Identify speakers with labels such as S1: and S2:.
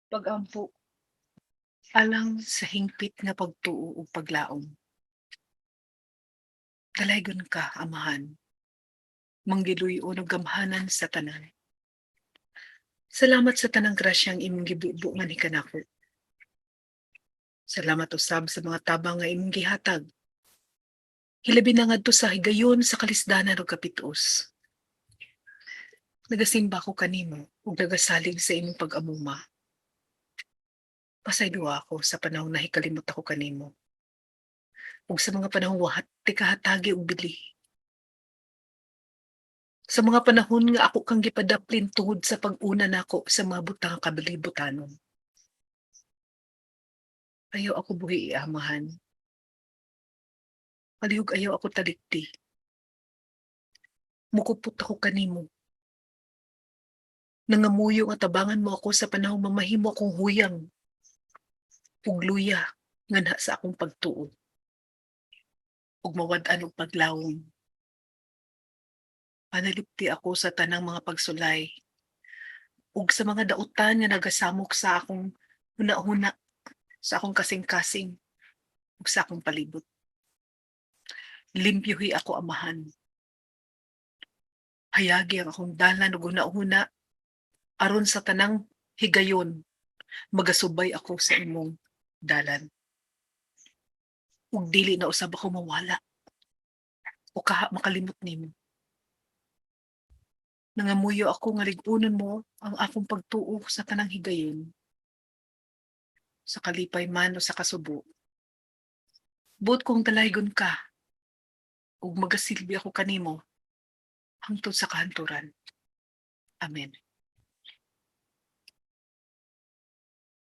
S1: Pagampo alang sa hingpit nga pagtuo ug paglaom. Dalaygon ka, Amahan, manggiluy-on ug gamhanan sa tanan. Salamat sa tanang grasyang imong gibubuo nga ni kanako. Salamat usab sa mga tabang nga imong gihatag. Hilabi na ngadto sa higayon sa kalisdanan ug kapit-os. Nagasimba ko kanimo ug nagasalig sa imong pag-amuma. Pasayloa ako sa panahon na hikalimot ako kanimo ug sa mga panahong wa ti kahatagi og bili. Sa mga panahon nga ako kang gipadaplin tungod sa pag-una nako sa mga butang nga kabilibutanon. Ayaw ako buhi iamahan, palihog ayaw ako talikdi. Mukupot ako kanimo, nangamuyo nga tabangan mo ako sa panahong mamahimo akong huyang ug luya nganha sa akong pagtuo ug mawad-an og paglawom. Panalipti ako sa tanang mga pagsulay ug sa mga dautan nga nagasamok sa akong hunahuna, sa akong kasing-kasing ug sa akong palibot. Limpyuhi ako, Amahan. Hayagi ang akong dalan ug hunahuna aron sa tanang higayon magasubay ako sa imong dalan. Ug dili na usab ako mawala o kaha makalimot nimo. Nangamuyo ako nga lig-unon mo ang akong pagtuo sa tanang higayon, sa kalipay man o sa kasubo. Buot kong dalaygon ka ug magasilbi ako kanimo hangtod sa kahanturan. Amen.